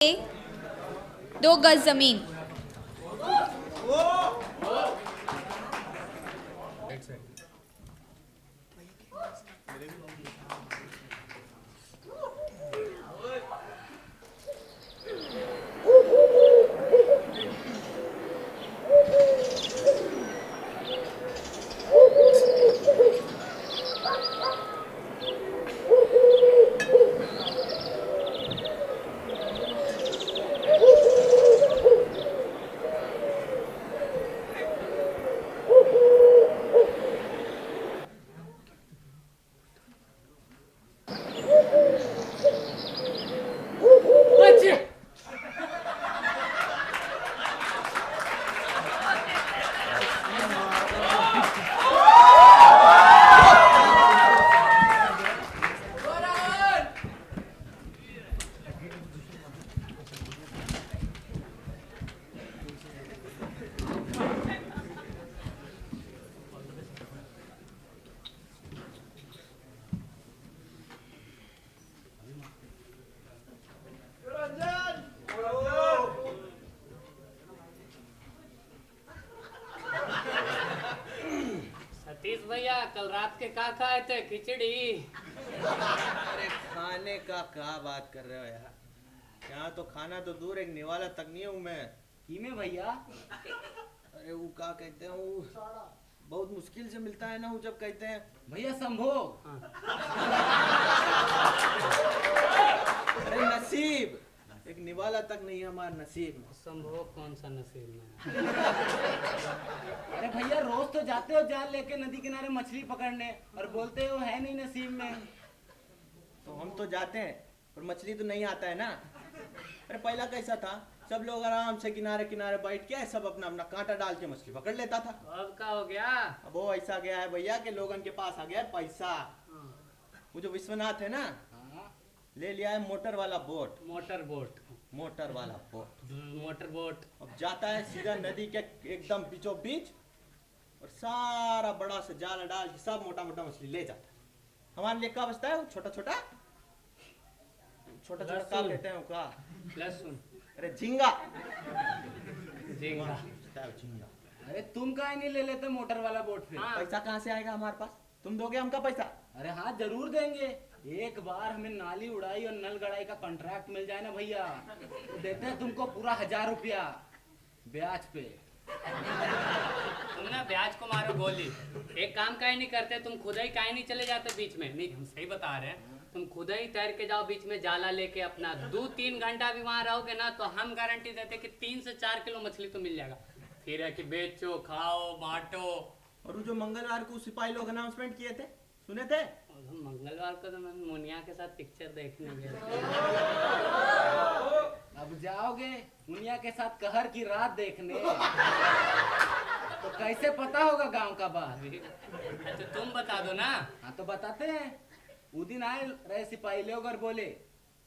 2 गज जमीन। सतीश भैया कल रात के का खाए थे? खिचड़ी। अरे खाने का क्या बात कर रहे हो यार? यहाँ तो खाना तो दूर, एक निवाला तक नहीं हूँ मैं। में भैया अरे वो क्या कहते हैं, वो बहुत मुश्किल से मिलता है ना, वो जब कहते हैं भैया संभोग। अरे नसीब, एक निवाला तक नहीं है हमारे नसीब में। संभोग कौन सा नसीब में? अरे भैया रोज तो जाते हो जाल लेके नदी किनारे मछली पकड़ने और बोलते हो है नहीं नसीब में। तो हम तो जाते हैं पर मछली तो नहीं आता है ना। अरे पहला कैसा था, सब लोग आराम से किनारे किनारे बैठ के सब अपना अपना कांटा डाल के मछली पकड़ लेता था। अब का हो गया? अब वो ऐसा गया है भैया कि लोगन के पास आ गया है पैसा। वो जो विश्वनाथ है ना, ले लिया है मोटर वाला बोट। Motor boat. मोटर वाला बोट। Motor boat. अब जाता है सीधा नदी के एकदम बीचों बीच और सारा बड़ा से जाल डाल के सब मोटा मोटा मछली ले जाता है। हमारे लिए क्या बचता है? वो छोटा छोटा छोटा छोटा क्या कहते हैं का? लहसुन। अरे झींगा। झींगा। झींगा। अरे तुम काहे नहीं ले लेते मोटर वाला बोट फिर? हाँ। पैसा कहाँ से आएगा हमारे पास? तुम दोगे हमका पैसा? अरे हाँ जरूर देंगे। एक बार हमें नाली उड़ाई और नल गड़ाई का कॉन्ट्रैक्ट मिल जाए ना भैया, तो देते हैं तुमको पूरा 1000 रुपया ब्याज पे। तुम ना ब्याज को मारो गोली। एक काम काहे नहीं करते? तुम खुद ही काहे नहीं चले जाते बीच में? नहीं, हम सही बता रहे हैं। तुम खुद ही तैर के जाओ बीच में, जाला लेके अपना 2-3 घंटा भी वहां रहोगे ना, तो हम गारंटी देते कि 3 से 4 किलो मछली तो मिल जाएगा। फिर है कि बेचो, खाओ, बांटो। और वो जो मंगलवार को सिपाही लोग अनाउंसमेंट किए थे, सुने थे? मंगलवार को तो मैं मुनिया के साथ पिक्चर देखने गया। अब जाओगे मुनिया के साथ कहर की रात देखने, तो कैसे पता होगा गांव का बात? तो तुम बता दो ना। हाँ तो बताते हैं। उस दिन आए रहे सिपाही लोग और बोले,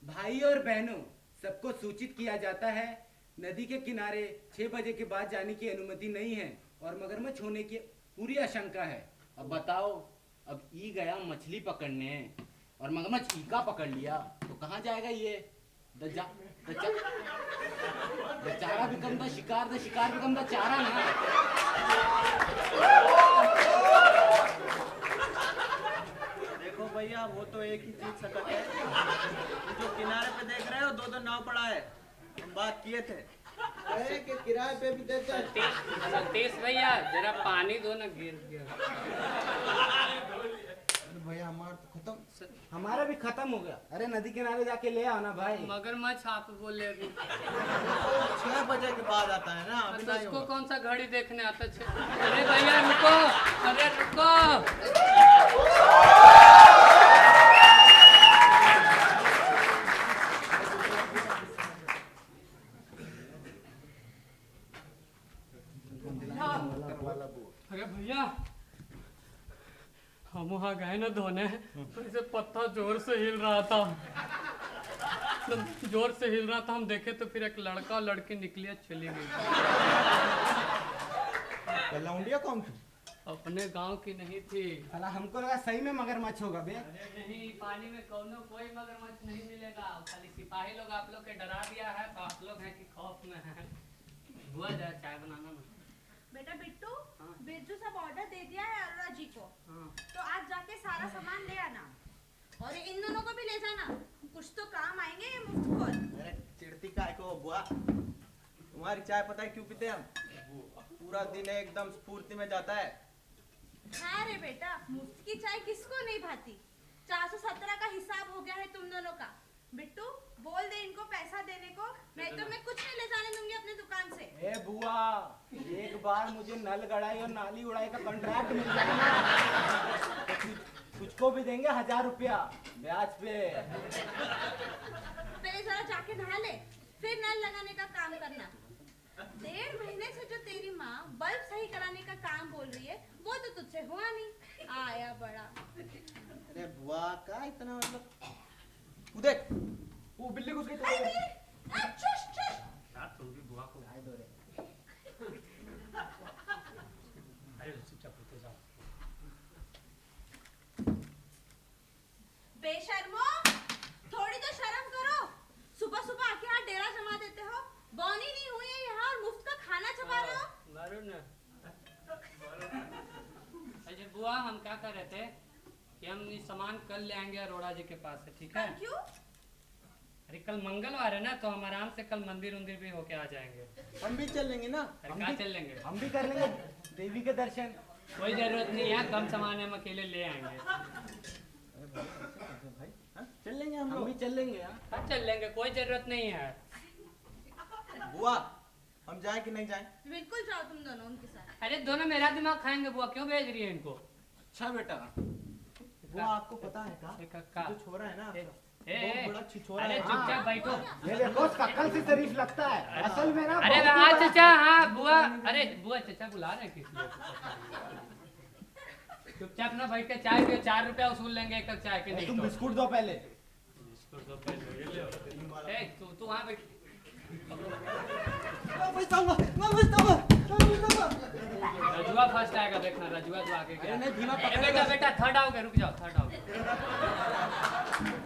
भाई और बहनों सबको सूचित किया जाता है, नदी के किनारे 6 बजे के बाद जाने की अनुमति नहीं है और मगरमच्छ होने की पूरी आशंका है। अब बताओ, अब ई गया मछली पकड़ने और मगरमच्छ ई का पकड़ लिया तो कहाँ जाएगा ये? चारा भी कम था, शिकार भी कम था, चारा ना। देखो भैया, वो तो एक ही चीज सकत है। जो किनारे पे देख रहे हो, 2-2 नाव पड़ा है। हम बात किए थे कि किराए पे भी देते हैं। सतीश भैया जरा पानी दो ना, गिर गया। भैया हमारा तो खत्म। हमारा भी खत्म हो गया। अरे नदी किनारे जाके ले आओ ना भाई। मगरमच्छ आप बोले अभी 6 बजे के बाद आता है ना, अभी तो नहीं उसको होगा। कौन सा घड़ी देखने आता? अरे भैया रुको, अरे रुको। अरे भैया हम वहाँ गए ना धोने, तो इसे पत्थर जोर से हिल रहा था। जोर से हिल रहा था, हम देखे तो फिर एक लड़का और लड़की निकली, चली गई। लौंडिया कौन थी? अपने गांव की नहीं थी। साला हमको लगा सही में मगरमच्छ होगा बे। अरे नहीं, पानी में कोई मगरमच्छ नहीं मिलेगा। खाली सिपाही लोग आप लोग के डरा दिया है तो आप लोग हैं कि खौफ में हैं। हुआ जाए चाय बनाना ना। बेटा बिट्टू, हाँ। बिरजू सब ऑर्डर दे दिया है अरोड़ा जी को, हाँ। तो आज जाके सारा सामान ले आना और इन दोनों को भी ले जाना, कुछ तो काम आएंगे ये मुफ्तखोर। अरे चिढ़ती काय को बुआ, तुम्हारी चाय पता है क्यों पीते हम? पूरा दिन एकदम स्फूर्ति में जाता है। हाँ रे बेटा, मुफ्त की चाय किसको नहीं भाती। 417 का हिसाब हो गया है तुम दोनों का। बिट्टू बोल दे इनको पैसा देने को, नहीं तो मैं कुछ नहीं ले जाने दूंगी अपनी दुकान से। ए बुआ, एक बार मुझे नल गड़ाई और नाली उड़ाई का कॉन्ट्रैक्ट मिल जाए ना तो तुझको भी देंगे 1000 रुपया ब्याज पे। पहले जरा जाके नहा ले, फिर नल लगाने का काम करना। 1.5 महीने से जो तेरी माँ बल्ब सही कराने का काम बोल रही है वो तो तुझसे हुआ नहीं। आया बड़ा। अरे बुआ का इतना मतलब, तू देख वो बिल्ली घुस गई अरे बिल्ली, चुश चुश। यार तुम भी बुआ को आई दो रे। अरे चुपचाप होते जाओ। बेशर्मो, थोड़ी तो शर्म करो। सुबह सुबह आके यहाँ डेरा जमा देते हो। बौनी नहीं हुई है यहाँ और मुफ्त का खाना छपा रहे हो। वरुण, अच्छा बुआ हम क्या कर रहे थे कि हम ये सामान कल ले आएंगे अरोड़ा जी के पास से, ठीक है? कल क्यों? अरे कल मंगलवार है ना, तो हम आराम से कल मंदिर उंदिर भी होके आ जाएंगे। हम भी चल लेंगे ना। अरे कहाँ चल लेंगे? हम भी कर लेंगे देवी के दर्शन। कोई जरूरत नहीं है, कम सामान है, हम अकेले ले आएंगे। भाई हाँ? चल लेंगे हम हम भी लोग। चल लेंगे यार। हाँ चल लेंगे, कोई जरूरत नहीं है। बुआ हम जाए कि नहीं जाए? बिल्कुल जाओ तुम दोनों उनके साथ। अरे दोनों मेरा दिमाग खाएंगे बुआ, क्यों भेज रही है इनको? अच्छा बेटा, बुआ आपको पता है का? ए, का? जो छोरा है ना आपका, ए, बहुत बड़ा छिछोरा अरे है। चुपचाप बैठो। ये देखो शक्ल से शरीफ लगता है, असल में ना अरे बहुत ही हाँ बड़ा- चाचा, हाँ बुआ, अरे बुआ चाचा बुला रहे हैं किस लिए? चुपचाप ना बैठ के चाय पियो, 4 रुपया वसूल लेंगे एक कप चाय के। नहीं तुम तो बिस्कुट दो पहले। बिस्कुट दो पहले, ये लो। ए, तू वहाँ बैठ। रजुआ फर्स्ट आएगा, देखना रजुआ तो आगे गया। अरे नहीं, धीमा अरे पकड़ बेटा बेटा थर्ड आओगे, रुक जाओ, थर्ड आओगे।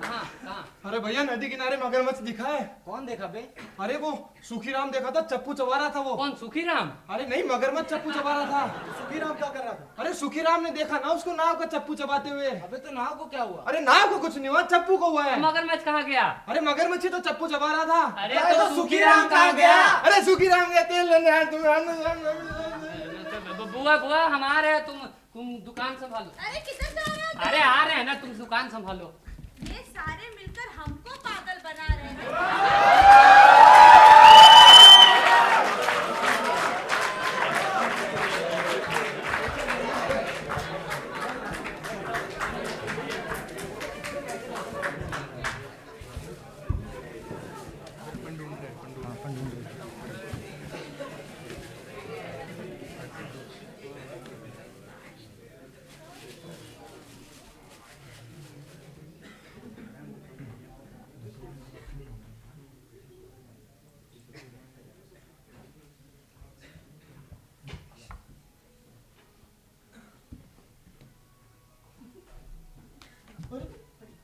कहाँ कहाँ? अरे भैया नदी किनारे मगरमच्छ दिखा है। कौन देखा बे? अरे वो सुखीराम देखा था, चप्पू चबा रहा था वो। कौन सुखीराम? अरे नहीं, मगरमच्छ चप्पू चबा रहा था। सुखीराम क्या कर रहा था? अरे सुखीराम ने देखा ना उसको नाव का चप्पू चबाते हुए। अबे तो नाव को क्या हुआ? अरे नाव को कुछ नहीं हुआ, चप्पू को हुआ है। मगरमच्छ कहाँ गया? अरे मगरमच्छ तो चप्पू चबा रहा था। अरे तो सुखीराम कहाँ गया? अरे सुखीराम गया तेल लेने आए तुम। बुआ बुआ हम आ रहे हैं, तुम दुकान संभालो। अरे किधर जा रहे हो? अरे आ रहे हैं ना, तुम दुकान संभालो। ये सारे मिलकर हमको पागल बना रहे हैं।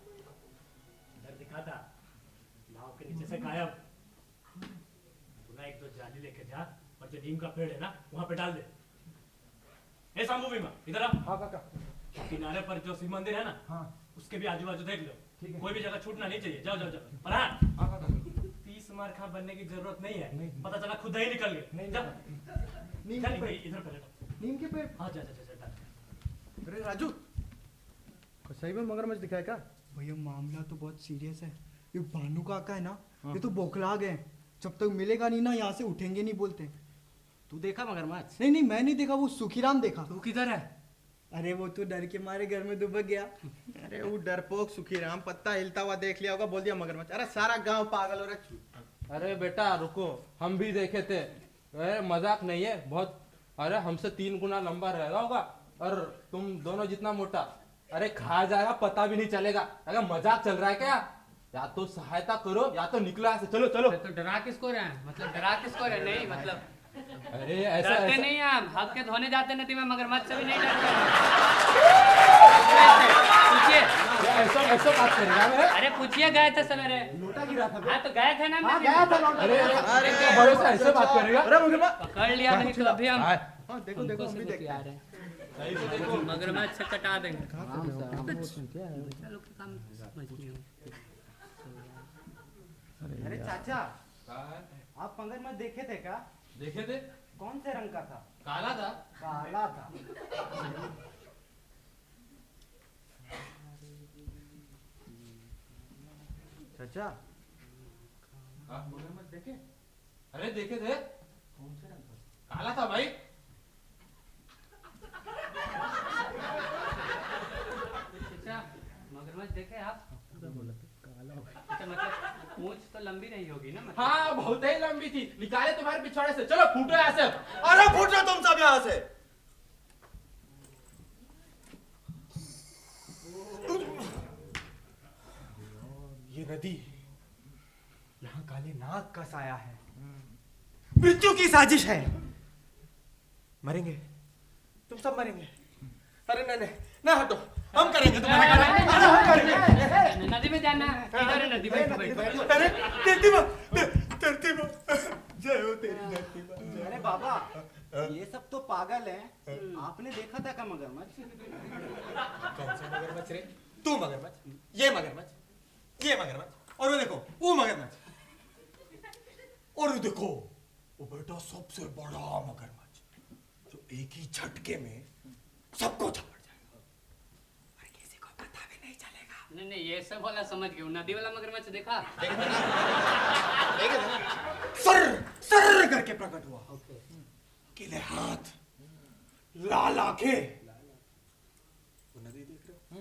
इधर दिखा था, नाव के नीचे से गायब। तू ना 1-2 जाली लेके जा और जो नीम का पेड़ है ना वहां पे डाल दे। ए सांबू भीमा, इधर आ। हाँ काका। किनारे पर जो शिव मंदिर है ना, हाँ उसके भी आजू बाजू देख लो। ठीक है। कोई भी जगह छूटना नहीं चाहिए। जाओ जाओ जाओ। और हाँ, हाँ काका। 30 मार खा बनने की जरूरत नहीं है। नहीं। पता चला खुद ही निकल गए। नहीं, जा नीम जा, के पेड़। इधर पहले। नीम के पेड़। हाँ जा जा जा जा। अरे राजू, सही में मगरमच्छ दिखा है क्या? भैया मामला तो बहुत सीरियस है। ये भानु काका है ना, ये तो बौखला गए। जब तक मिलेगा नहीं ना यहाँ से उठेंगे नहीं बोलते। तू देखा मगरमच्छ? नहीं नहीं मैं नहीं देखा, वो सुखीराम देखा। तू किधर है? अरे वो तो डर के मारे घर में दुबक गया। अरे वो डरपोक सुखीराम पत्ता हिलता हुआ देख लिया होगा, बोल दिया मगरमच्छ। अरे सारा गांव पागल हो रहा है। अरे बेटा रुको, हम भी देखे थे। अरे मजाक नहीं है बहुत। अरे हमसे 3 गुना लंबा रहेगा होगा और तुम दोनों जितना मोटा। अरे खा जाएगा पता भी नहीं चलेगा। अगर मजाक चल रहा है क्या? या तो सहायता करो या तो निकलो यहाँ से। चलो चलो। तो डरा किसको रहे हैं? मतलब डरा किसको रहे? नहीं मतलब अरे ऐसा डरते ऐसा नहीं आप, हक के धोने जाते नदी में मगरमच्छ से भी नहीं डरते। पूछिए, ऐसा ऐसा बात करेगा मैं? अरे पूछिए, गए थे सवेरे। लोटा गिरा था हाँ तो गए थे ना हाँ नदी गया में। था लौटा। अरे क्या बड़े से ऐसे बात करेगा? अरे मगरमच्छ पकड़ लिया नहीं तो अभी हम हाँ देखो देखो हमको हम भी सबूत देखते यार है। मगरमच्छ से कटा देंगे। चलो काम समझ नहीं हो। अरे चाचा आप मगरमच्छ देखे थे क्या? देखे थे? कौन से रंग का था? काला था। काला था। चाचा आप मगरमच्छ देखे? अरे देखे थे? कौन से रंग का? काला था भाई। अच्छा, मगरमच्छ देखे आप? अच्छा, मतलब पूंछ तो लंबी नहीं होगी ना मतलब? हाँ बहुत ही लंबी थी, निकाले तुम्हारे पिछवाड़े से। चलो फूटो यहाँ से। अरे फूट रहे तुम सब यहाँ से। ये नदी, यहाँ काले नाग का साया है, मृत्यु की साजिश है। मरेंगे, तुम सब मरेंगे। अरे नहीं नहीं ना हटो, हम करेंगे तुम्हारा काम। अरे हम करेंगे। नदी में जाना है। इधर है नदी, बैठो बैठो। अरे धरती माँ, धरती माँ, जय हो तेरी धरती माँ। अरे बाबा ये सब तो पागल हैं। आपने देखा था क्या मगरमच्छ? कौन सा मगरमच्छ रे? तू मगरमच्छ, ये मगरमच्छ, ये मगरमच्छ, और वो देखो वो मगरमच्छ, और वो देखो वो बेटा सबसे बड़ा मगरमच्छ जो एक ही झटके में सबको झपट जाएगा और किसी को पता भी नहीं चलेगा। नहीं नहीं, ये सब वाला समझ गया। नदी वाला मगरमच्छ देखा? सर सर करके प्रकट हुआ, किले हाथ, लाल आंखें, वो नदी देख रहे हो?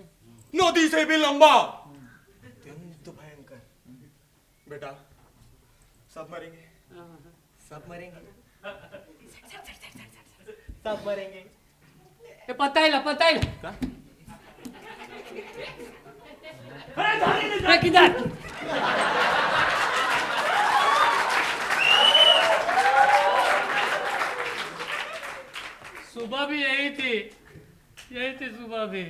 नदी से भी लंबा, अत्यंत भयंकर। बेटा सब मरेंगे, सब मरेंगे, सब मरेंगे। ये पता ही ला, पता ही ला। ये किधर? सुबह भी यही थी सुबह भी।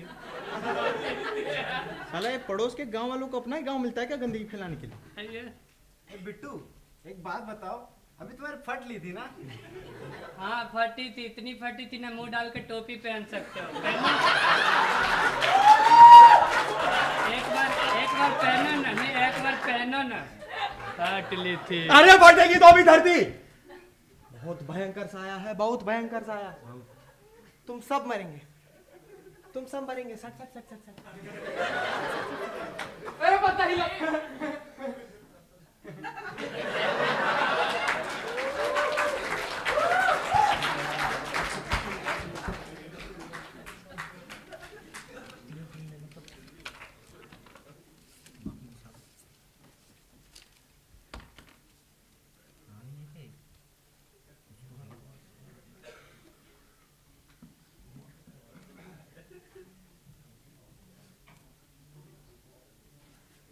साला ये पड़ोस के गांव वालों को अपना ही गांव मिलता है क्या गंदगी फैलाने के लिए? आइए। बिट्टू एक बात बताओ, अभी तुम्हारी फट ली थी ना? हाँ फटी थी, इतनी फटी थी ना मुंह डाल के टोपी पहन सकते हो। एक बार पहनो ना, नहीं एक बार पहनो ना, फट ली थी। अरे फटेगी तो भी धरती। बहुत भयंकर साया है, बहुत भयंकर साया। तुम सब मरेंगे, तुम सब मरेंगे। सट सट सट सट सट। अरे पता ही ला।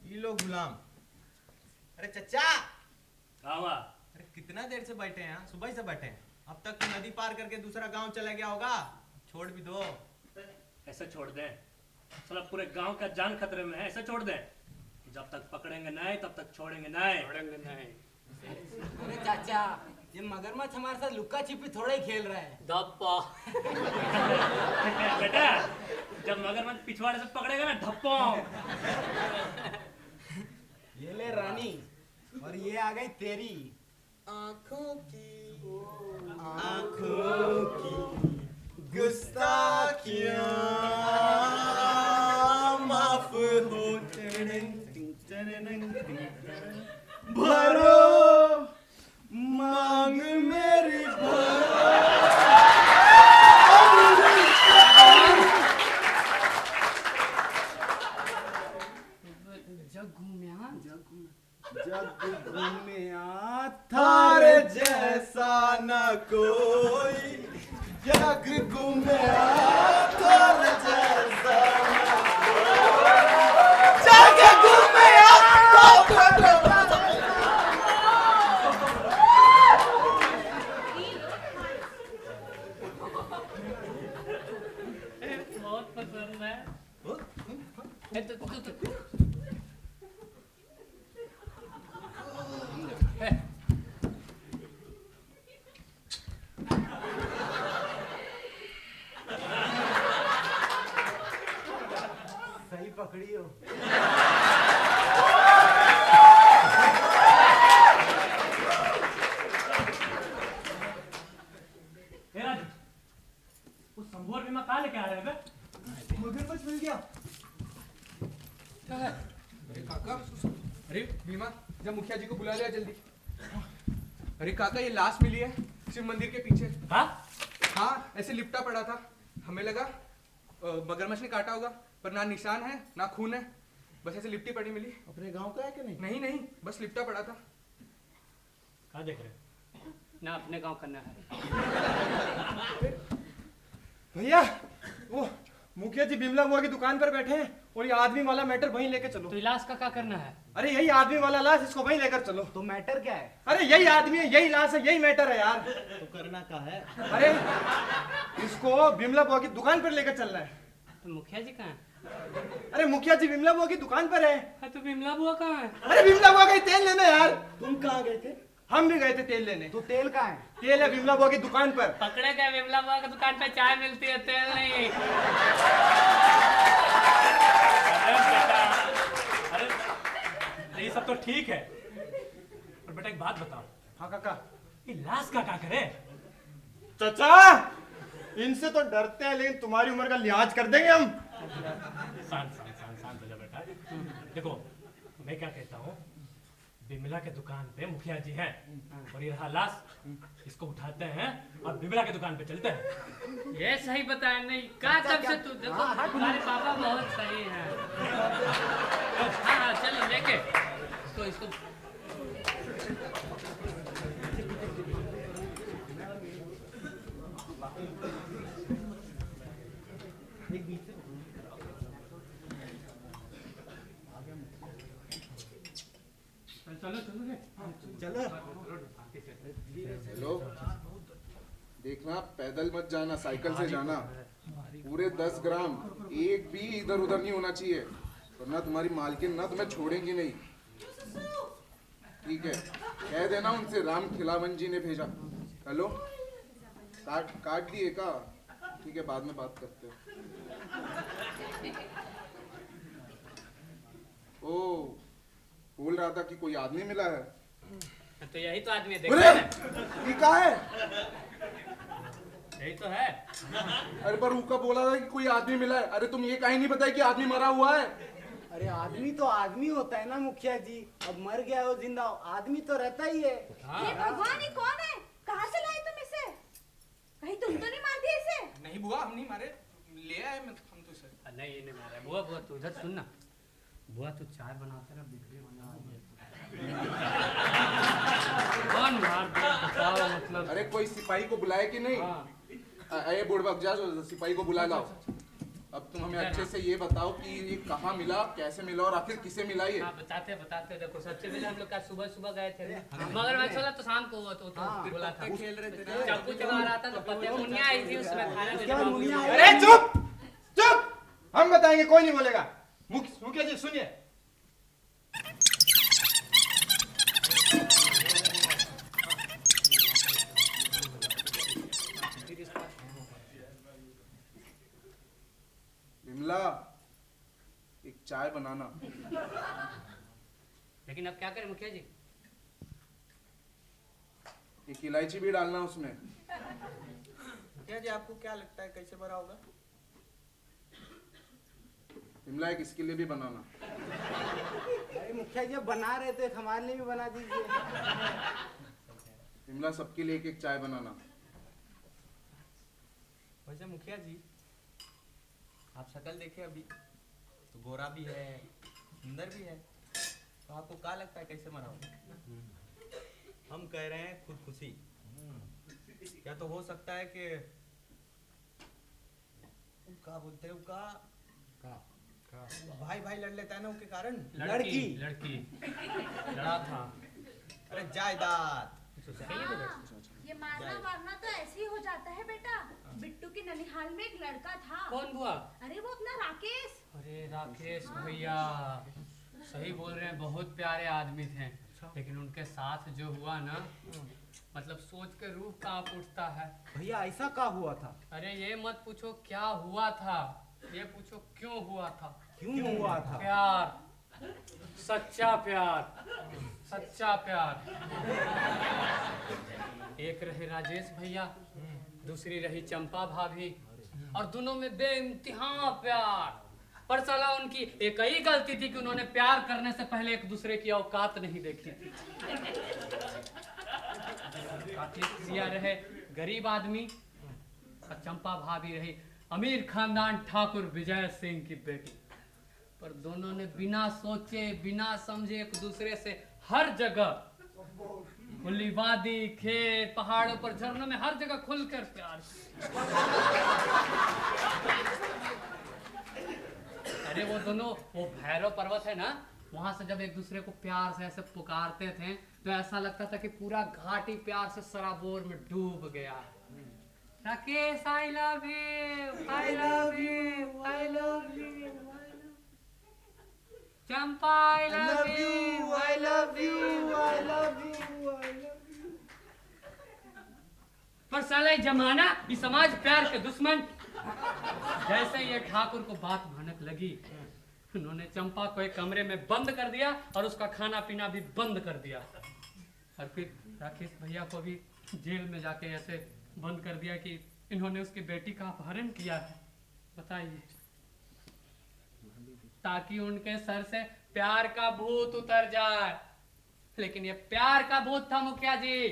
ये लो गुलाम। अरे चचा, अरे कितना देर से बैठे हैं? सुबह ही से बैठे हैं। अब तक तो नदी पार करके दूसरा गांव चला गया होगा। छोड़ भी दो। ऐसे छोड़ दें? साला पूरे गांव का जान खतरे में है, ऐसे छोड़ दें? जब तक पकड़ेंगे नहीं तब तक छोड़ेंगे नहीं। अरे चाचा ये मगरमच्छ हमारे साथ लुक्का छिपी थोड़ा ही खेल रहा है। धप्पा। बेटा जब मगरमच्छ पिछवाड़े से पकड़ेगा ना धप्पो। ये ले रानी, और ये आ गई तेरी आंखों की गुस्ताखियां माफ हो। भरो मांग मेरी जग घूमिया थारे जैसा न कोई। जग घूमिया थारे जैसा न कोई। जग घूमिया किया? क्या है? अरे काका, अरे भीमा, जब मुखिया जी को बुला लिया जल्दी। अरे काका, ये लाश मिली है शिव मंदिर के पीछे। हाँ? हाँ, ऐसे लिपटा पड़ा था। हमें लगा मगरमच्छ ने काटा होगा, पर ना निशान है ना खून है, बस ऐसे लिपटी पड़ी मिली। अपने गांव का है कि नहीं? नहीं नहीं, बस लिपटा पड़ा था। कहाँ देख रहे? ना अपने गांव करना है। भैया, वो मुखिया जी बिमला बुआ की दुकान पर बैठे हैं और ये आदमी वाला मैटर वहीं लेके चलो। तो इलाज का क्या करना है? अरे यही आदमी वाला लाश, इसको वहीं लेकर चलो। तो मैटर क्या है? अरे यही आदमी है, यही लाश है, यही मैटर है यार। तो करना का है? अरे इसको बिमला बुआ की दुकान पर लेकर चलना है। तो मुखिया जी कहाँ है? अरे मुखिया जी बिमला बुआ की दुकान पर है। हाँ, तो बिमला बुआ कहाँ है? अरे बिमला बुआ का तेल लेना यार। तुम कहाँ गए थे? हम भी गए थे तेल लेने। तो तेल कहाँ है? तेल है बिमला बुआ की दुकान पर। पकड़े गए, बिमला बुआ की दुकान पे चाय मिलती है, तेल नहीं। अरे बेटा, अरे ये सब तो ठीक है, पर बेटा एक बात बताओ, हाँ काका। ये लाश का क्या करे? चाचा, इनसे तो डरते हैं, लेकिन तुम्हारी उम्र का लिहाज कर देंगे हम। शांत हो जा बेटा। देखो, मैं क्या कहता हूँ, बिमला के दुकान पे मुखिया जी हैं और ये रहा लाश, इसको उठाते हैं और बिमला के दुकान पे चलते हैं। ये सही बताया नहीं का, तब से तू देखो तुम्हारे पापा बहुत सही हैं। हाँ हाँ, चलो लेके इसको चलो चलो। हेलो, देखना पैदल मत जाना, साइकिल से जाना। पूरे 10 ग्राम एक भी इधर उधर नहीं होना चाहिए, वरना तुम्हारी मालकिन ना तुम्हें छोड़ेंगी नहीं। ठीक है, कह देना उनसे राम खिलावन जी ने भेजा। हेलो, काट दिए का? ठीक है, बाद में बात करते हैं। ओ, बोल रहा था कि कोई आदमी मिला है। तो यही तो आदमी है, अरे, देखो ये कहाँ है? यही तो है। अरे पर ऊका बोला था कि कोई आदमी मिला है। अरे तुम ये काहे नहीं बताया कि आदमी मरा हुआ है? अरे आदमी तो आदमी होता है ना मुखिया जी, अब मर गया हो जिंदा हो, आदमी तो रहता ही है। ये भगवान, ये कौन है? कहाँ से लाए तुम इसे? कहीं तुम तो नहीं मार दिए इसे? नहीं बुआ, हम नहीं मारे, ले आए हम तो इसे। नहीं, ये नहीं मारा। बुआ बुआ तू इधर सुन ना। बुआ तू चाय बनाते ना, बिजली बना। कौन मार दिया बताओ, मतलब। अरे कोई सिपाही को बुलाए कि नहीं? अरे बुढ़बक जा, सिपाही को बुला लाओ। अब तुम हमें अच्छे से ये बताओ कि ये कहाँ मिला, कैसे मिला और आखिर किसे मिला ये? हाँ, बताते देखो। सबसे पहले हम लोग का सुबह गए थे, मगर वाला तो शाम को हुआ, तो बोला था खेल रहे थे ना। चाकू चला रहा था, तो पत्ते मुनिया आई थी उसमें खाने उसके बाद मुनिया आई। अरे चुप चुप, हम बताएंगे, कोई नहीं बोलेगा। मुखिया जी सुनिए। बिमला, एक चाय बनाना। लेकिन अब क्या करें मुखिया जी? एक इलायची भी डालना उसमें। मुखिया जी आपको क्या लगता है कैसे बना होगा? बिमला, एक इसके लिए भी बनाना। अरे मुखिया जी अब बना रहे थे, हमारे लिए भी बना दीजिए। बिमला, सबके लिए एक एक चाय बनाना। वैसे मुखिया जी, आप शक्ल देखे अभी तो गोरा भी है, सुंदर भी है, तो आपको क्या लगता है कैसे मरा होगा? हम कह रहे हैं खुदकुशी। क्या तो हो सकता है कि क्या बोलते हैं भाई भाई लड़ लेता है ना, उसके कारण। लड़की लड़ा था। अरे जायदाद। हाँ, ये मारना वारना तो ऐसे ही हो जाता है बेटा। बिट्टू के ननिहाल में एक लड़का था। कौन बुआ? अरे वो अपना राकेश। अरे राकेश भैया, सही बोल रहे हैं, बहुत प्यारे आदमी थे, लेकिन उनके साथ जो हुआ ना, मतलब सोच के रूह कांप उठता है। भैया ऐसा क्या हुआ था? अरे ये मत पूछो क्या हुआ था, ये पूछो क्यों हुआ था। क्यों हुआ था? प्यार, सच्चा प्यार, सच्चा प्यार। एक रहे राजेश भैया, दूसरी रही चंपा भाभी, और दोनों में बेइंतहा प्यार। पर साला उनकी एक ही गलती थी कि उन्होंने प्यार करने से पहले एक दूसरे की औकात नहीं देखी थी। सिया रहे गरीब आदमी और चंपा भाभी रही अमीर खानदान ठाकुर विजय सिंह की बेटी। पर दोनों ने बिना सोचे बिना समझे एक दूसरे से हर जगह, खुली वादी, खेत, पहाड़ों पर, झरनों में, हर जगह खुलकर प्यार किया। अरे वो दोनों, वो भैरव पर्वत है ना, वहां से जब एक दूसरे को प्यार से ऐसे पुकारते थे तो ऐसा लगता था कि पूरा घाट ही प्यार से सराबोर में डूब गया। Rakesh I love you, I love you, I love you, Champa I love you, I love you, I love you, I love you. पर साला जमाना, ये समाज प्यार के दुश्मन। जैसे ये ठाकुर को बात भनक लगी, उन्होंने चंपा को एक कमरे में बंद कर दिया और उसका खाना पीना भी बंद कर दिया। और फिर राकेश भैया को भी जेल में जाके ऐसे बंद कर दिया कि इन्होंने उसकी बेटी का अपहरण किया है। बताइए, ताकि उनके सर से प्यार का भूत उतर जाए। लेकिन ये प्यार का भूत था मुखिया जी,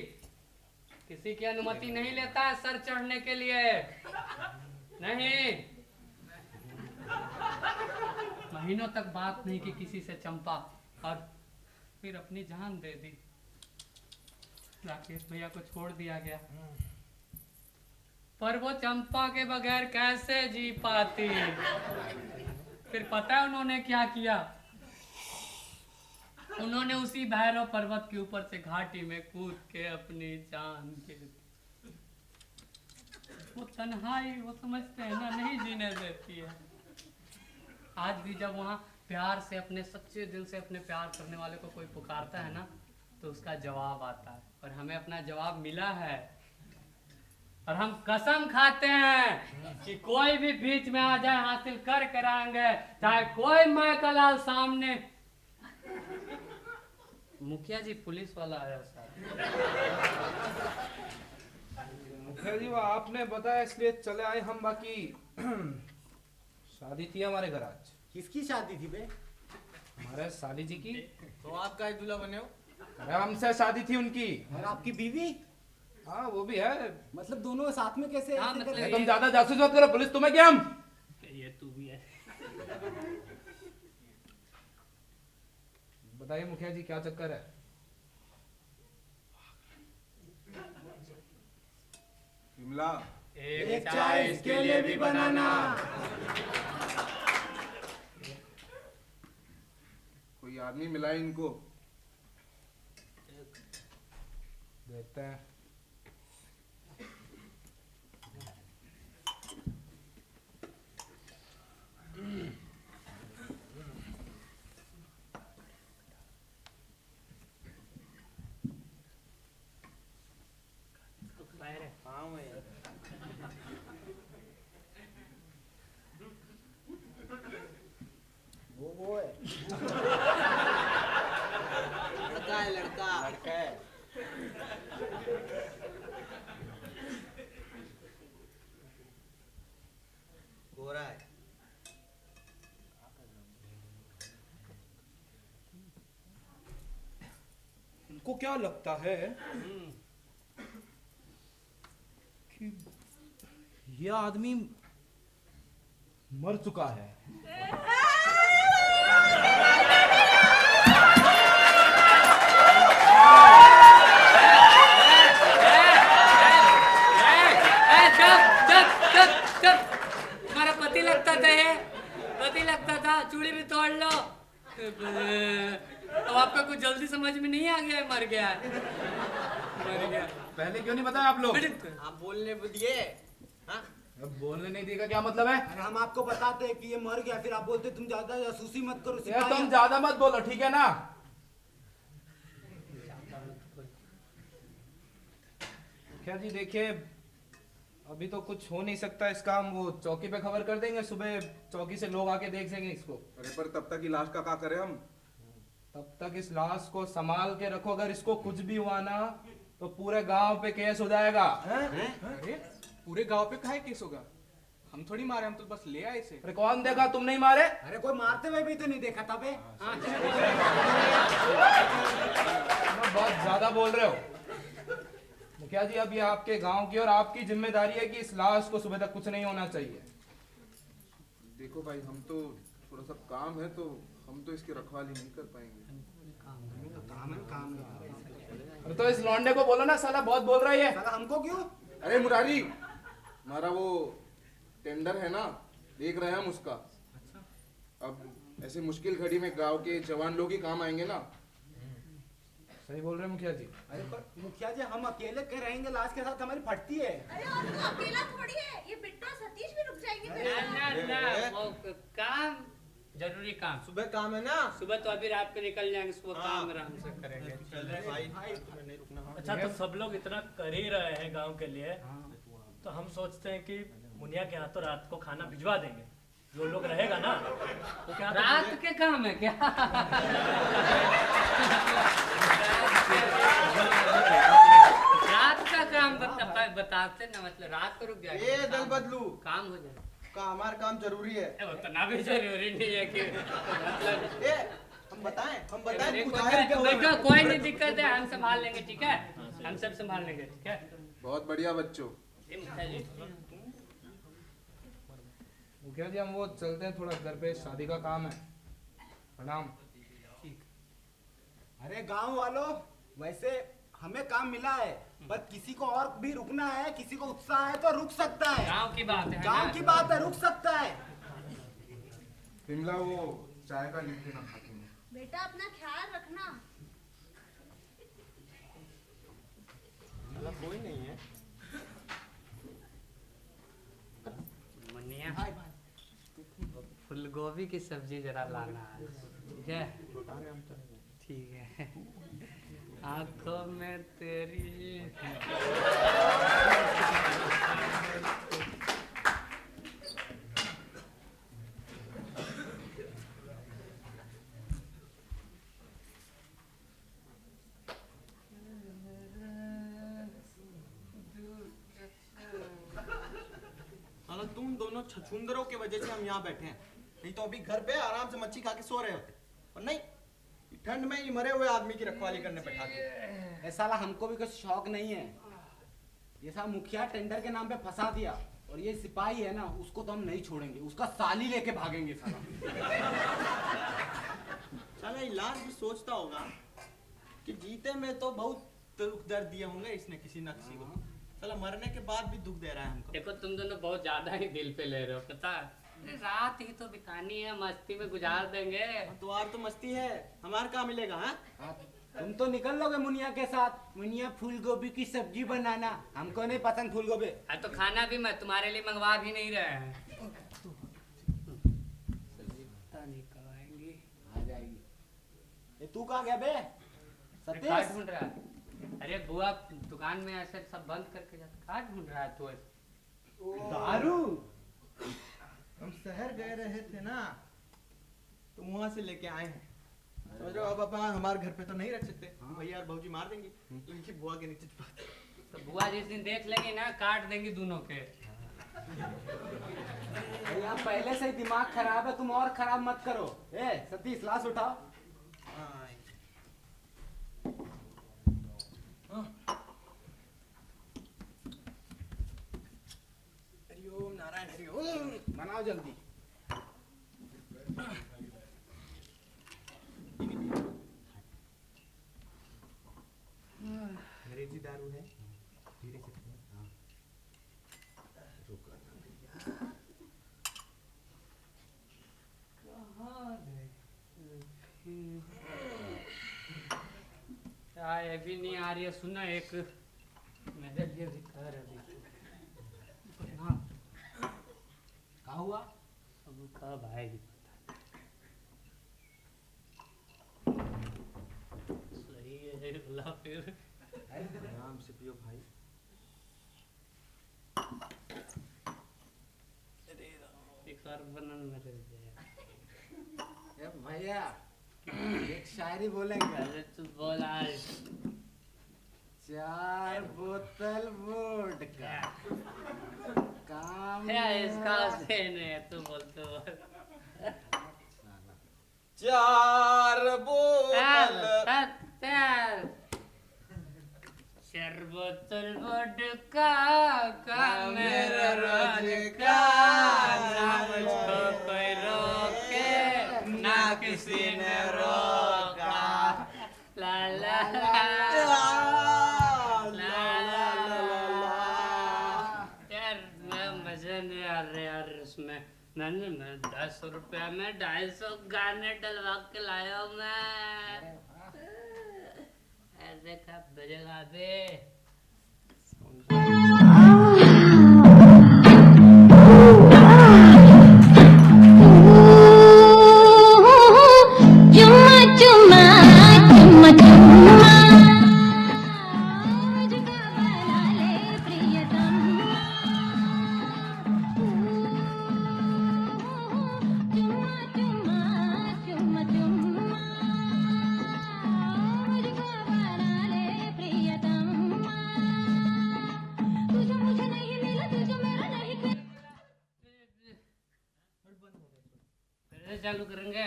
किसी की अनुमति नहीं लेता है सर चढ़ने के लिए, नहीं। महीनों तक बात नहीं की किसी से चंपा, और फिर अपनी जान दे दी। राकेश भैया को छोड़ दिया गया, पर वो चंपा के बगैर कैसे जी पाती। फिर पता है उन्होंने क्या किया? उन्होंने उसी भैरव पर्वत के ऊपर से घाटी में कूद के अपनी जान दे दी। वो तन्हाई, वो समझते हैं ना, नहीं जीने देती है। आज भी जब वहाँ प्यार से, अपने सच्चे दिल से अपने प्यार करने वाले को कोई पुकारता है ना, तो उसका जवाब आता है। और हमें अपना जवाब मिला है, और हम कसम खाते हैं कि कोई भी बीच में आ जाए, हासिल कर कराएंगे, चाहे कोई मैकलाल सामने। मुखिया जी, पुलिस वाला आया सर। मुखिया जी, वो आपने बताया इसलिए चले आए हम। बाकी शादी थी हमारे घर आज। किसकी शादी थी बे? हमारे साली जी की। तो आप का दूल्हा बने हो? अरे हमसे शादी थी उनकी। और आपकी बीवी? हाँ वो भी है। मतलब दोनों साथ में कैसे? हाँ, ऐसे मतलब कर- तुम ज्यादा जासूस मत करो, पुलिस तुम्हें क्या हम। ये तू भी है। बताइए मुखिया जी, क्या चक्कर है? विमला, एक चाय इसके लिए भी बनाना। कोई आदमी मिला है इनको? देखते हैं। वो है। लड़का है, लड़का है। गोरा है। इनको क्या लगता है कि यह आदमी मर चुका है? तुम्हारा पति लगता था ये, पति लगता था, चूड़ी भी तोड़ लो। अब आपका कुछ जल्दी समझ में नहीं आ गया है, मर गया है, मर गया। पहले क्यों नहीं बताया आप लोग? आप बोलने दिए? हाँ? अब बोलने नहीं देगा क्या मतलब है? अरे हम आपको बताते हैं कि ये मर गया, फिर आप बोलते तुम ज्यादा जासूसी मत करो। यार तुम ज्यादा मत बोलो, ठीक है ना? क्या जी, देखिए अभी तो कुछ हो नहीं सकता इसका। हम वो चौकी पे खबर कर देंगे, सुबह चौकी से लोग आके देख लेंगे इसको। अरे पर तब तक इलाज का क्या करें हम? तब तक इस लाश को संभाल के रखो। अगर इसको कुछ भी हुआ ना तो पूरे गांव पे केस हो जाएगा। अरे पूरे गांव पे काहे केस होगा? हम थोड़ी मारे, हम तो बस ले आए इसे। अरे कौन देखा, तुम नहीं मारे? अरे कोई मारते हुए भी तो नहीं देखा था बे। बहुत ज्यादा बोल रहे हो मुखिया जी। अब ये आपके गांव की और आपकी जिम्मेदारी है कि इस लाश को सुबह तक कुछ नहीं होना चाहिए। देखो भाई, हम तो थोड़ा सा काम है, तो हम तो इसकी रखवाली नहीं कर पाएंगे। काम है। अरे तो इस लौंडे को बोलो ना, साला बहुत बोल रहा है ये। साला हमको क्यों? अरे मुरारी, हमारा वो टेंडर है ना, देख रहे हैं हम उसका। अब ऐसे मुश्किल घड़ी में गांव के जवान लोग ही काम आएंगे ना। सही बोल रहे हैं मुखिया जी। अरे पर मुखिया जी, हम अकेले के रहेंगे लाश के साथ, हमारी फटती है। अरे और तू अकेला थोड़ी है, ये बिट्टू और सतीश भी रुक जाएंगे तेरे ना साथ। ना, वो काम, जरूरी काम। सुबह काम है ना। सुबह तो अभी रात को निकल जाएंगे, सुबह काम आराम से करेंगे। चल रहे भाई, तुम्हें नहीं रुकना। अच्छा, तो सब लोग इतना कर ही रहे हैं गांव के लिए, तो हम सोचते हैं कि मुनिया के हाथों रात को खाना भिजवा देंगे। जो लोग रहेगा ना, तो क्या रात के काम है क्या? रात का काम बताते ना, मतलब रात को रुक जाएगा। ये दल बदलू, काम हो जाएगा। हमारा काम जरूरी है। उतना भी जरूरी नहीं है कि मतलब ए, हम बताएं देखो, कुछ आए क्या हुआ देखो, है? कोई नहीं दिक्कत है, हम संभाल लेंगे, ठीक है? हम सब संभाल लेंगे, ठीक है? बहुत बढ़िया बच्चों। ये मुखिया जी, मुखिया जी हम वो चलते हैं, थोड़ा घर पे शादी का काम है। प्रणाम। अरे गांव वालों, वैसे हमें काम मिला है, पर किसी को और भी रुकना है, किसी को उत्साह है तो रुक सकता है। गांव की बात है गांव ना? की बात है, रुक सकता है। विमला, वो चाय का लिख देना खाते में। बेटा अपना ख्याल रखना। कोई नहीं है। मुनिया, फूल गोभी की सब्जी जरा लाना है, ठीक है? ठीक है। आंखों में तेरी तुम दोनों छछूंदरों के वजह से हम यहाँ बैठे हैं, नहीं तो अभी घर पे आराम से मच्छी खा के सो रहे होते। और नहीं, ठंड में ही मरे हुए आदमी की रखवाली करने बैठा के। ऐसा हमको भी कुछ शौक नहीं है। ये साला मुखिया टेंडर के नाम पे फंसा दिया, और ये सिपाही है ना, उसको तो हम नहीं छोड़ेंगे, उसका साली लेके भागेंगे साला। साला इलाज भी सोचता होगा कि जीते में तो बहुत दुख दर्द दिए होंगे इसने किसी न किसी को, साला मरने के बाद भी दुख दे रहा है हमको। देखो, तुम दोनों बहुत ज्यादा ही दिल पे ले रहे हो, पता है? रात ही तो बितानी है, मस्ती में गुजार देंगे। तुम्हार तो मस्ती है, हमार कहाँ मिलेगा? हाँ, तुम तो निकल लोगे मुनिया के साथ। मुनिया फूल गोभी की सब्जी बनाना, हमको नहीं पसंद फूल गोभी। तो खाना भी मैं तुम्हारे लिए मंगवा भी नहीं रहे हैं। कब आएंगी? आ जाएगी। ये तू कहाँ गया बे? कहाँ सतीश, ढूंढ रहा है? अरे बुआ दुकान में ऐसे सब बंद करके जाता, कहाँ ढूंढ रहा है तू ऐसे? दारू। हम शहर गए रहे थे ना, तो वहां से लेके आए हैं। समझो, अब अपन हमारे घर पे तो नहीं रख सकते, भैया और भाजी मार देंगे, तो इनकी बुआ के नीचे छुपा देंगे। तो बुआ जिस दिन देख लेंगी ना, काट देंगी दोनों के। भैया पहले से ही दिमाग खराब है, तुम और खराब मत करो। ए सतीश, लाश उठाओ। हरिओम नारायण हरिओम। बनाओ जल्दी। अंग्रेजी दारू है, धीरे से चाय अभी नहीं आ रही है, सुना एक मेरे लिए भी कर अभी। हाँ, क्या हुआ? अब कब आएगी पता। सही है बोला फिर। आराम से पियो भाई। एक और बनन में रह जाए। भैया एक शायरी बोलेंगे? अरे तू बोल आज। 4 बोतल वोडका, इसका सीन है, तू बोल तू बोल। 4 बोतल शरबतुल वोडका का मेरा रोज का, ना मुझको कोई रोके ना किसी ने रोका, ला ला ला यार मैं मजा नहीं आ रहा यार इसमें। मैंने 10 रुपया में 250 गाने डलवा के लाया हूँ मैं। ऐसे कब बजेगा बे? चालू करेंगे।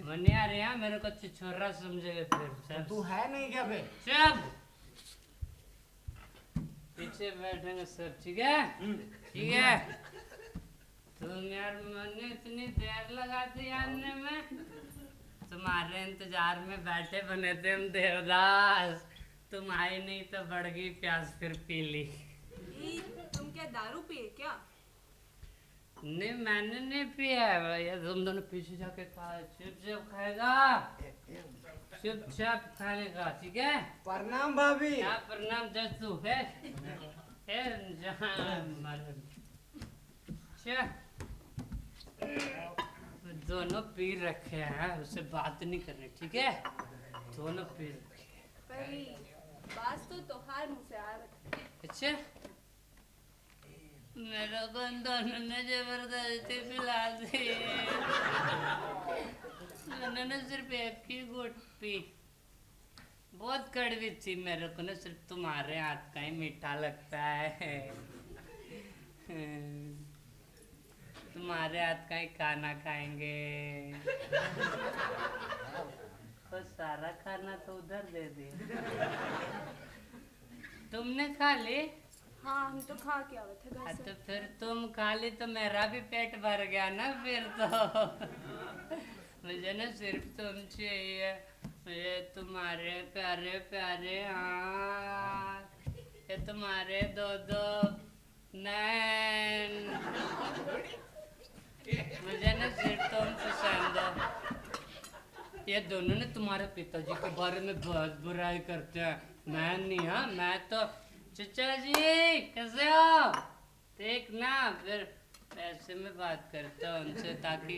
मनिया रे मेरे को छिछोरा समझेगा फिर। तू है नहीं क्या बे? सब पीछे बैठेंगे सब, ठीक है? ठीक है। तुम यार मैंने इतनी देर लगा दी आने में, तुम्हारे इंतजार में बैठे बने थे हम देवदास। तुम आई नहीं तो बढ़ गई प्यास, फिर पी ली। तुम क्या दारू पिए क्या? नहीं मैंने नहीं पिया है भैया, तुम दोनों पीछे जाके खा, चुपचाप खाएगा, चुपचाप खाने का, ठीक है? प्रणाम भाभी। क्या प्रणाम जस्तु है? दोनों पी रखे हैं, उससे बात नहीं करनी, ठीक है? दोनों पी रखे हैं। बात तो तोहार मुंह से आ रहा। अच्छा, मेरे को इन दोनों ने जबरदस्ती पिला दी। मैंने सिर्फ एक ही घूंट पी, बहुत कड़वी थी। मेरे को ना सिर्फ तुम्हारे हाथ का ही मीठा लगता है। तुम्हारे हाथ का ही खाना खाएंगे। तो सारा खाना तो उधर दे दिया। तुमने खा ली? हाँ हम तो खा के आए थे घर से। तो फिर तुम खा ली तो मेरा भी पेट भर गया ना फिर तो। मुझे ना सिर्फ तुम चाहिए, मुझे तुम्हारे प्यारे प्यारे हाथ, ये तुम्हारे दो दो नैन, मुझे ना सिर्फ तुम पसंद हो। ये दोनों ने तुम्हारे पिताजी के बारे में बहुत बुराई करते हैं, मैं नहीं। हाँ मैं तो चचा जी कैसे हो, ठीक ना? फिर ऐसे में बात करता हूँ उनसे, ताकि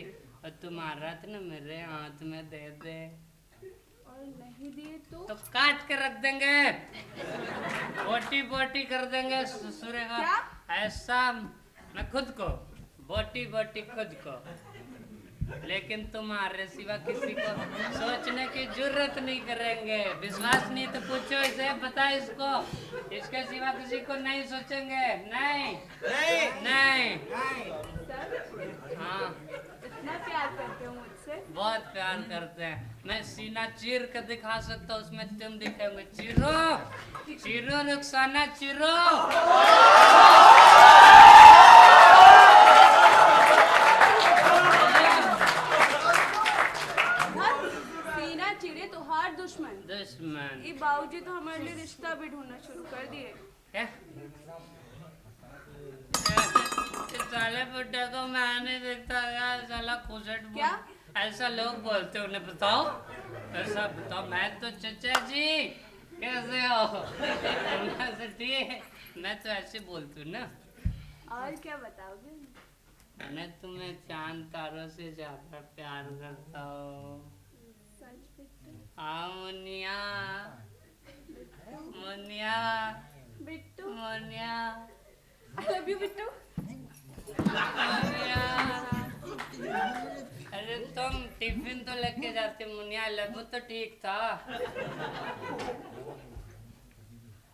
तुम्हारा हाथ ना मेरे हाथ में दे दे। और नहीं दिए तो काट के रख देंगे, बोटी बोटी कर देंगे ससुरे का। ऐसा मैं खुद को बोटी बोटी खुद को, लेकिन तुम्हारे सिवा किसी को सोचने की जरूरत नहीं करेंगे। विश्वास नहीं तो पूछो इसे, बता इसको, इसके सिवा किसी को नहीं सोचेंगे। नहीं नहीं नहीं। हाँ इतना प्यार करते हो मुझसे? बहुत प्यार करते हैं। मैं सीना चीर कर दिखा सकता हूँ, उसमें तुम दिखेंगे। चीरो चीरो रुखसाना चीरो। सीना चिरे तो हार दुश्मन। दुश्मन ये बाबूजी तो हमारे लिए रिश्ता भी ढूंढना शुरू कर दिए। क्या? साले बुड्ढे को मैं नहीं देखता यार, साला खुशट। क्या? ऐसा लोग बोलते, उन्हें बताओ, ऐसा बताओ। मैं तो चचा जी कैसे हो? मैं तो ऐसे बोलती हूँ ना। और क्या बताओगे? मैं तुम्हें चांद तारों से ज्यादा प्यार करता हूँ। सच बेटा? हाँ Muniya, Muniya Moniya I love you Bittu. Moniya. अरे तुम टिफिन तो लेके जाते मुनिया, लगू तो ठीक था।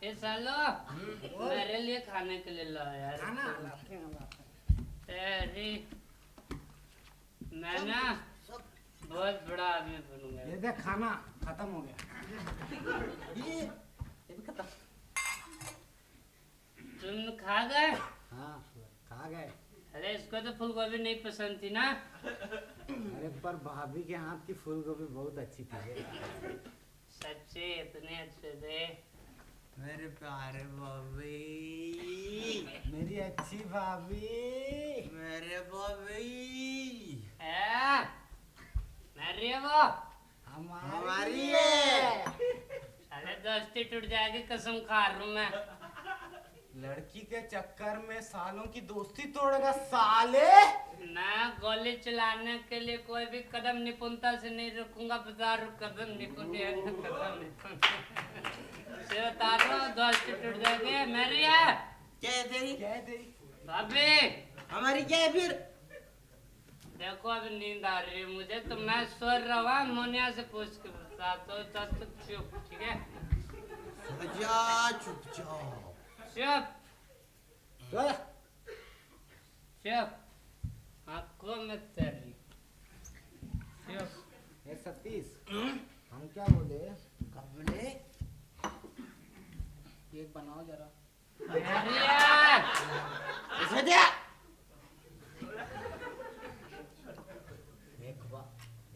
ये सालो मेरे लिए खाने के लिए लाओ यार। तेरी मैं ना बहुत बड़ा आदमी बनूंगा। ये देख खाना खत्म हो गया। ये भी खत्म। तुम खा गए? हाँ खा गए। अरे इसको तो फूलगोभी नहीं पसंद थी ना। अरे पर भाभी के हाथ की फूलगोभी बहुत अच्छी थी। सच्चे इतने अच्छे थे। मेरे प्यारे भाभी, मेरी अच्छी भाभी, मेरे भाभी, मेरी है वो। हमारी है। अरे दोस्ती टूट जाएगी, कसम खा रहा हूँ मैं। लड़की के चक्कर में सालों की दोस्ती तोड़ेगा साले। मैं गोली चलाने के लिए कोई भी कदम निपुणता से नहीं रखूंगा। 50 कदम निपुण से बता रहा हूँ, दोस्ती टूट जाएगी। मेरी है क्या है तेरी? क्या है तेरी? भाभी। हमारी क्या है फिर? देखो अभी नींद आ रही है मुझे, तो मैं सो रहा हूँ। मोनिया से पूछ के बताता हूँ, तब तक चुप, ठीक है? चुप जाओ। चुप चुप, आंखों में तेरी चुप। ए सतीश, हम क्या बोले? कपड़े केक बनाओ जरा।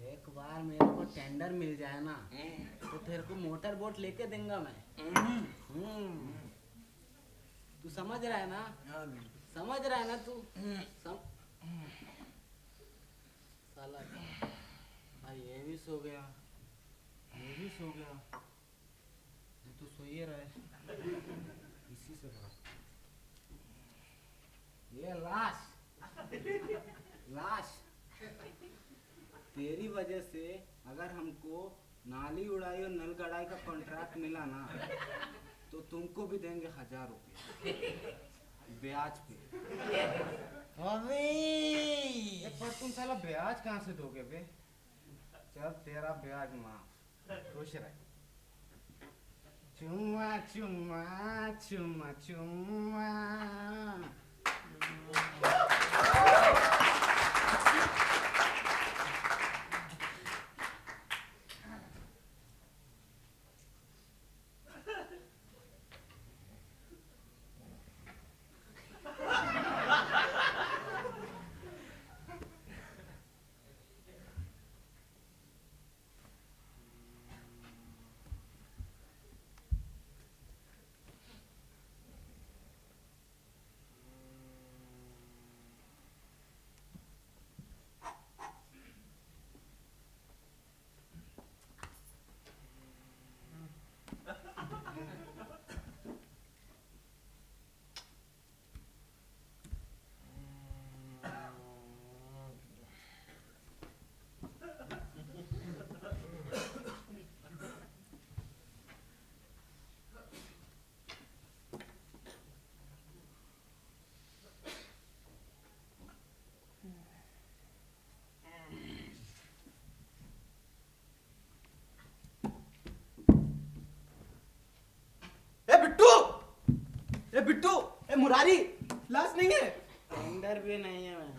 एक बार मेरे को टेंडर मिल जाए ना, तो तेरे को मोटर बोट लेके देंगे मैं। तू समझ रहा है ना? समझ रहा है ना तू? साला भाई ये भी सो गया, ये भी सो गया, ये तो सो ही रहे। इसी से बात। ये लाश, लाश तेरी वजह से अगर हमको नाली उड़ाई और नल गड़ाई का कॉन्ट्रैक्ट मिला ना, तो तुमको भी देंगे 1000 रुपये ब्याज पे। पर तुम साला ब्याज कहाँ से दोगे बे? चल तेरा ब्याज माफ, खुश रह। चुम्मा चुम्मा चुम्मा चुम्मा। बिट्टू, ए मुरारी, लाश नहीं है? टेंडर भी नहीं है मैं।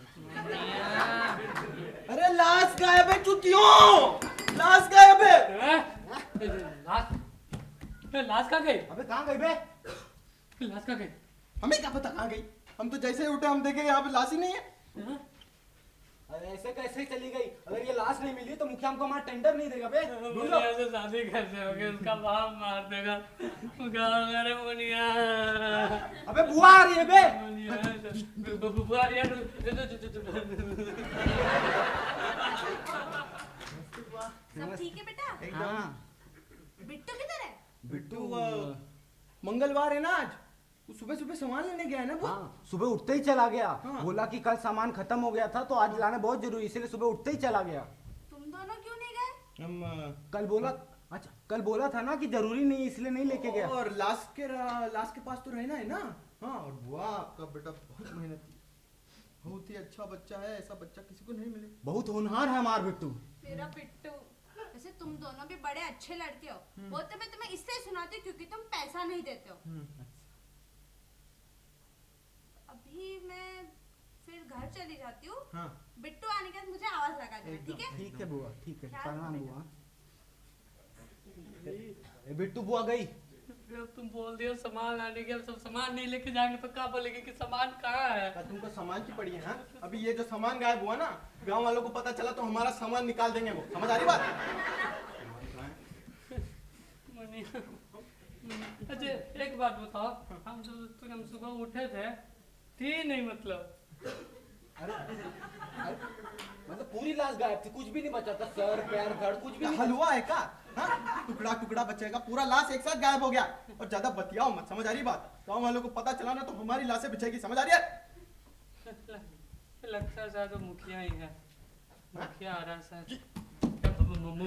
अरे लाश गायब है चुतियों, लाश गायब है। लाश कहाँ गई? अबे कहाँ गई बे? लाश कहाँ गई? हमें क्या पता कहाँ गई? हम तो जैसे ही उठे हम देखे यहाँ पे लाश ही नहीं है। अरे ऐसे कैसे चली गई? अगर ये लाश नहीं मिली तो मुखिया हमको हमारा टेंडर नहीं देगा बे। मुनिया से शादी कैसे होगी? उसका बाप मार देगा। अरे मुनिया, अबे बुआ आ रही है बे। बुआ आ रही है। सब ठीक है बेटा? हाँ बिट्टू किधर है? बिट्टू मंगलवार है ना आज, वो सुबह सुबह सामान लेने गया है ना वो। हाँ, सुबह उठते ही चला गया। हाँ। बोला कि कल सामान खत्म हो गया था तो आज लाना बहुत जरूरी, इसीलिए सुबह उठते ही चला गया। तुम दोनों क्यों नहीं गए? हम कल बोला अच्छा कल बोला था ना कि जरूरी नहीं इसलिए नहीं लेके गया। और लास्ट के पास तो रहना है ना। हाँ, और बुआ आपका बेटा बहुत मेहनती, बहुत ही अच्छा बच्चा है, ऐसा बच्चा किसी को नहीं मिले। बहुत होनहार है हमार बिट्टू। मेरा पिट्टू, वैसे तुम दोनों भी बड़े अच्छे लड़के हो। वो तो मैं तुम्हें इसलिए सुनाती हूँ क्योंकि तुम पैसा नहीं देते हो। अभी मैं फिर घर चली जाती हूँ। हाँ। बिट्टू आने के बाद मुझे आवाज लगा देना, ठीक है? ठीक है बुआ, ठीक है। ख्याल प्रणाम रखना। बुआ। ए बिट्टू बुआ गई। अब तुम बोल दियो सामान लाने के, अब सब सामान नहीं लेके जाएंगे तो क्या बोलेंगे कि सामान कहाँ है? क्या तुमको सामान की पड़ी है? हाँ? अभी ये जो सामान गायब हुआ ना, गांव वालों को पता चला तो हमारा सामान निकाल देंगे वो। समझ आ रही बात? अच्छा एक बात बताओ, हम सुबह उठे थे, थी नहीं मतलब। मतलब पूरी लाश गायब थी, कुछ भी नहीं बचा था, सर पैर धड़ कुछ भी नहीं। हलवा है का? हाँ? टुकड़ा टुकड़ा बचेगा, पूरा लाश एक साथ गायब हो गया। और ज्यादा बतियाओ मत, समझ आ रही बात? गांव वालों को पता चला ना तो हमारी लाशें बिछेगी, समझ आ रही है? लगता है शायद मुखिया ही है, मुखिया आ रहा है शायद,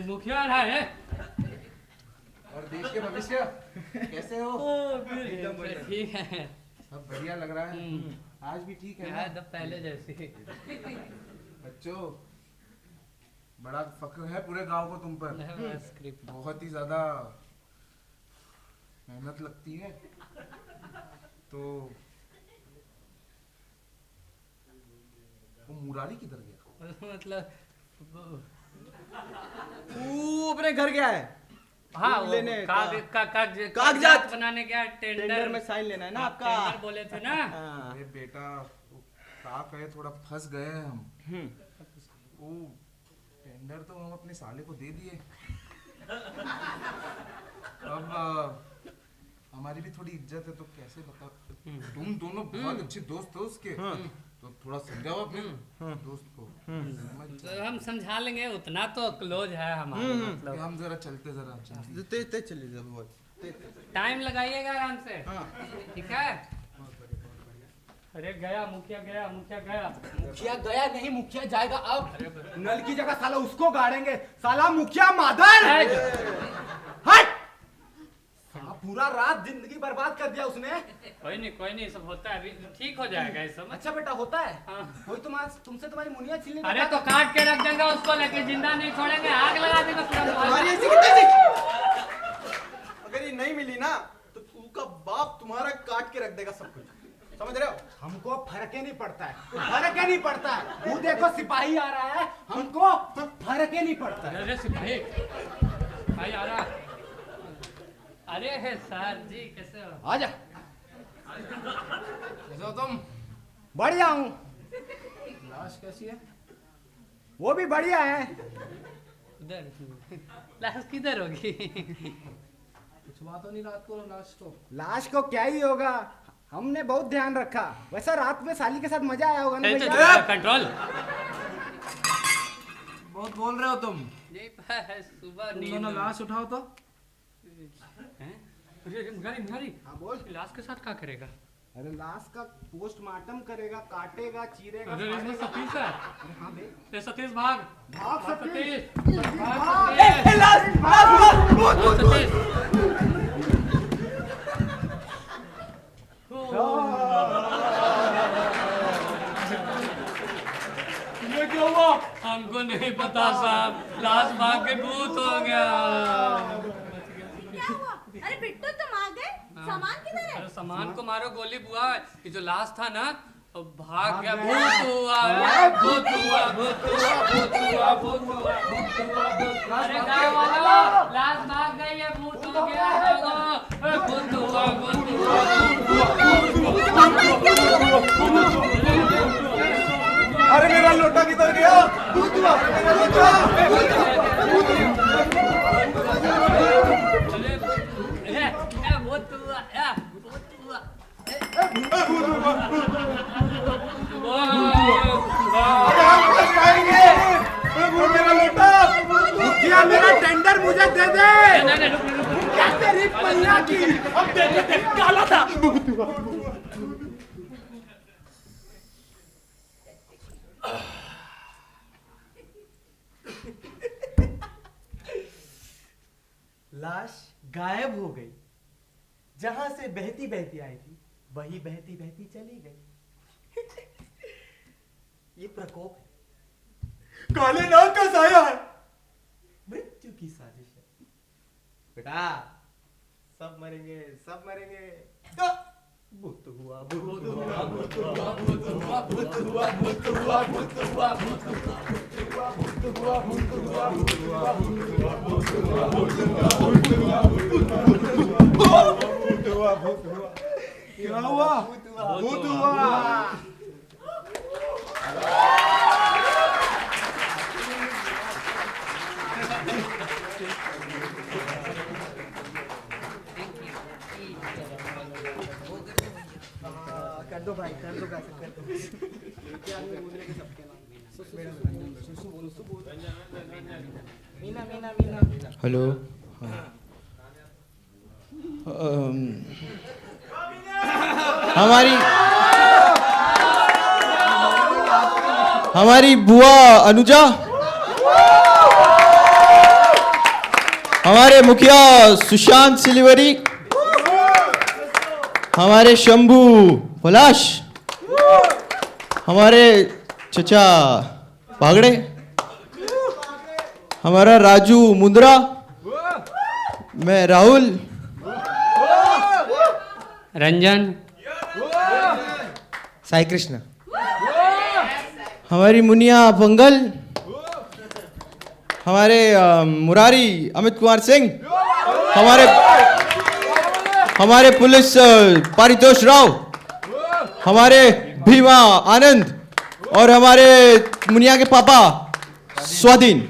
मुखिया आ रहा है। और देश के भविष्य कैसे हो? एकदम बढ़िया। ठीक है, सब बढ़िया लग रहा है। आज भी ठीक है ना? यार पहले जैसी। बच्चों, बड़ा फक्र है पूरे गांव को तुम पर। स्क्रिप्ट बहुत ही ज्यादा मेहनत लगती है। तो वो मुरारी किधर गया? मतलब तू अपने घर गया है? हाँ, वो लेने कागजात बनाने गया, टेंडर में साइन लेना है ना आपका? टेंडर बोले थे ना। हाँ। अरे बेटा, क्या कहे, थोड़ा फंस गए हैं हम। वो टेंडर तो हम अपने साले को दे दिए। अब हमारी भी थोड़ी इज्जत है, तो कैसे बता। तुम दोनों बहुत अच्छे दोस्त हो उसके, तो थोड़ा समझाओ अपने दोस्त को। तो हम समझा लेंगे, उतना तो क्लोज है हमारे, मतलब हम जरा चलते जरा चलिए जब टाइम लगाइएगा आराम से। हाँ। ठीक है। अरे गया मुखिया, गया मुखिया, गया मुखिया गया नहीं, मुखिया जाएगा अब। नल की जगह साला उसको गाड़ेंगे, साला मुखिया मादर। हट! साला पूरा रात जिंदगी बर्बाद कर दिया उसने। कोई नहीं, सब होता है, अभी ठीक हो जाएगा ये सब। अच्छा बेटा होता है। हाँ। कोई तुमसे तुम्हारी मुनिया छीनने। अरे तो काट के रख देंगे उसको, लेकिन जिंदा नहीं छोड़ेंगे, आग लगा देंगे पूरा तुम्हारी मोहल्ला। ऐसी की तैसी। अगर ये नहीं मिली ना तो तू का बाप तुम्हारा काट के रख देगा सब कुछ, समझ रहे हो? हमको फर्क ही नहीं पड़ता है, फर्क ही नहीं पड़ता है। वो देखो सिपाही आ रहा है, हमको फर्क ही नहीं पड़ता है। अरे सिपाही भाई आ रहा। अरे है सर जी, कैसे हो? आजा। कैसे हो तुम? बढ़िया हूँ। लाश कैसी है? वो भी बढ़िया है। उधर लाश किधर होगी? कुछ बात हो नहीं रात को लाश को? लाश को क्या ही होगा, हमने बहुत ध्यान रखा। वैसा रात में साली के साथ मजा आया होगा ना तो भैया? कंट्रोल। बहुत बोल रहे हो तुम। यही है, सुबह तुम नींद दोनों लाश उठाओ तो। हैं? अरे मुरारी, हाँ बोल। लाश के साथ क्या करेगा? अरे लाश का पोस्टमार्टम करेगा, काटेगा, चीरेगा। अरे इसमें सतीश है। अरे हाँ बे। ये सतीश भाग भाग सतीश। सतीश भाग भाग। सतीश। लाश सतीश। ये क्या हुआ? हमको नहीं पता साहब, लाश भाग के भूत हो गया। क्या हुआ? अरे बिट्टू तुम आ गए? सामान किधर है? अरे सामान को मारो गोली बुआ, ये जो लाश था ना वो भाग गया। गया। भूत हुआ, भूत हुआ, भूत हुआ, भूत हुआ, भूत हुआ, भूत हुआ, भूत हुआ। अरे गाँव वालों, लाश भाग गई है, भूत हो गया है वो। भूत हुआ, भूत हुआ, भूत हुआ। अरे मेरा लोटा किधर गया? भूत हुआ, मेरा लोटा। अरे भूत हुआ, भूत हुआ। मेरा लोटा। मुखिया मेरा टेंडर मुझे दे दे। क्या तेरी मैया की? अब देख काला था। लाश गायब हो गई। जहां से बहती बहती आई थी वही बहती बहती चली गई। ये प्रकोप है, काले नाग का साया है, मृत्यु की साजिश है। बेटा सब मरेंगे, सब मरेंगे। भूत हुआ, भूत हुआ, भूत हुआ, भूत हुआ, भूत हुआ, भूत हुआ, भूत हुआ, भूत हुआ, भूत हुआ, भूत हुआ, भूत हुआ, भूत हुआ, भूत हुआ, भूत हुआ, भूत हुआ, भूत हुआ, भूत हुआ। क्या हुआ? भूत हुआ। कर दो भाई, कर दो, कर दो। मीना, मीना, मीना। हेलो। हमारी बुआ अनुजा, हमारे मुखिया सुशांत सिलवरी, हमारे शंभू पलाश, हमारे चचा पागड़े, हमारा राजू मुंद्रा, मैं राहुल, रंजन, साई कृष्ण, हमारी मुनिया पंगल, हमारे मुरारी अमित कुमार सिंह, हमारे पुलिस पारितोष राव, हमारे भीमा आनंद और हमारे मुनिया के पापा स्वाधीन।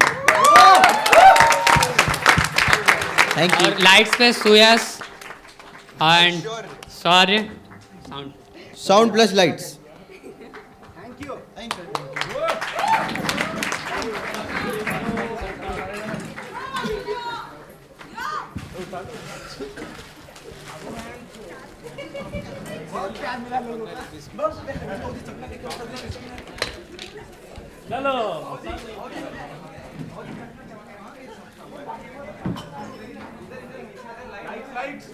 Thank you. और लाइट्स पे सुयस एंड सौर्य, sound plus lights. Thank you, thank you. चलो लाइट्स, लाइट्स।